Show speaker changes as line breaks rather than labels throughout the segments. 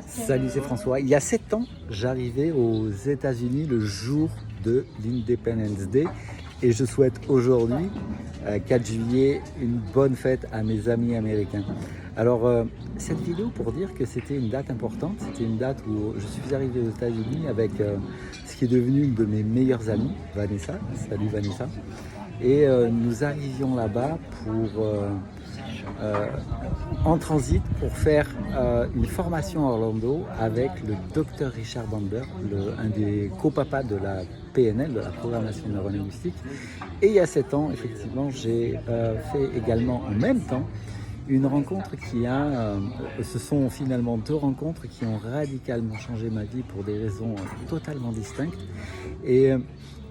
Salut, c'est François. Il y a 7 ans, j'arrivais aux États-Unis le jour de l'Independence Day et je souhaite aujourd'hui, 4 juillet, une bonne fête à mes amis américains. Alors, cette vidéo pour dire que c'était une date importante, c'était une date où je suis arrivé aux États-Unis avec ce qui est devenu une de mes meilleures amies, Vanessa. Salut Vanessa. Et nous arrivions là-bas pour en transit pour faire une formation à Orlando avec le docteur Richard Bandler, un des copapas de la PNL, de la programmation neurolinguistique. Et il y a 7 ans, effectivement, j'ai fait également en même temps une rencontre ce sont finalement 2 rencontres qui ont radicalement changé ma vie pour des raisons totalement distinctes. Et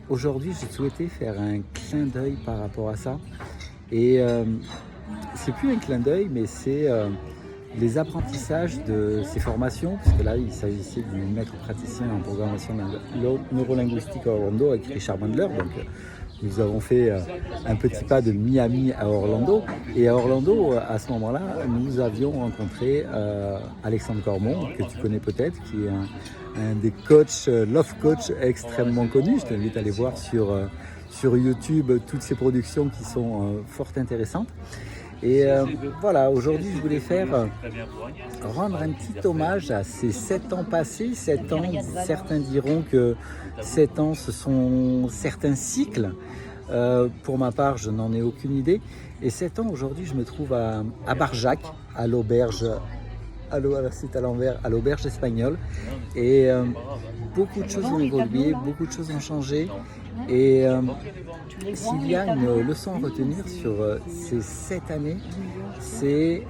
aujourd'hui, j'ai souhaité faire un clin d'œil par rapport à ça. Et c'est plus un clin d'œil, mais c'est les apprentissages de ces formations, puisque là, il s'agissait du maître praticien en programmation neurolinguistique à Orlando avec Richard Bandler. Donc, nous avons fait un petit pas de Miami à Orlando. Et à Orlando, à ce moment-là, nous avions rencontré Alexandre Cormon, que tu connais peut-être, qui est un des coachs, love coach extrêmement connu. Je t'invite à aller voir sur YouTube toutes ces productions qui sont fort intéressantes. Et voilà, aujourd'hui je voulais rendre un petit hommage à ces 7 ans passés. 7 ans, certains diront que 7 ans ce sont certains cycles. Pour ma part, je n'en ai aucune idée. Et 7 ans aujourd'hui, je me trouve à Barjac, à l'auberge. C'est à l'envers, à l'auberge espagnole. Et beaucoup de choses ont évolué, beaucoup de choses ont changé. Et s'il y a une leçon à retenir sur ces 7 années, c'est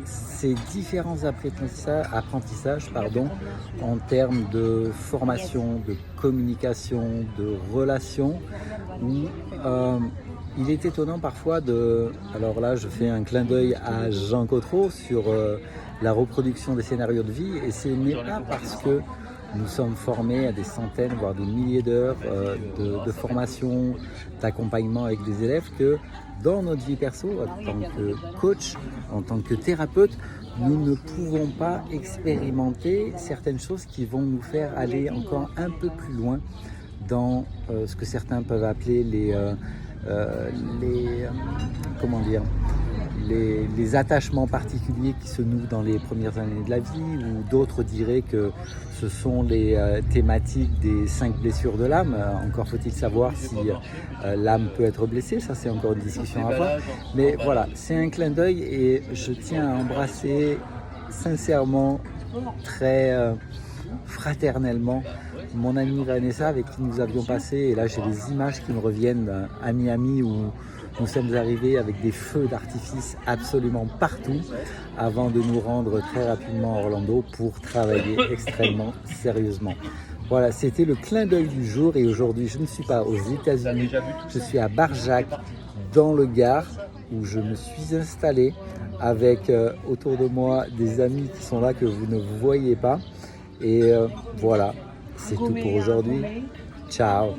ces différents apprentissages en termes de formation, de communication, de relations, où il est étonnant parfois alors là je fais un clin d'œil à Jean Cotreau sur la reproduction des scénarios de vie, et ce n'est pas parce que nous sommes formés à des centaines, voire des milliers d'heures de formation, d'accompagnement avec des élèves, que dans notre vie perso, en tant que coach, en tant que thérapeute, nous ne pouvons pas expérimenter certaines choses qui vont nous faire aller encore un peu plus loin dans ce que certains peuvent appeler les attachements particuliers qui se nouent dans les premières années de la vie, ou d'autres diraient que ce sont les thématiques des 5 blessures de l'âme. Encore faut-il savoir si l'âme peut être blessée, ça c'est encore une discussion à avoir. Mais voilà, c'est un clin d'œil et je tiens à embrasser sincèrement, très fraternellement, mon amie Vanessa avec qui nous avions passé, et là j'ai des images qui me reviennent à Miami où nous sommes arrivés avec des feux d'artifice absolument partout avant de nous rendre très rapidement à Orlando pour travailler extrêmement sérieusement. Voilà, c'était le clin d'œil du jour, et aujourd'hui je ne suis pas aux États-Unis, je suis à Barjac dans le Gard où je me suis installé avec autour de moi des amis qui sont là que vous ne voyez pas. Et voilà, c'est tout pour aujourd'hui. Ciao.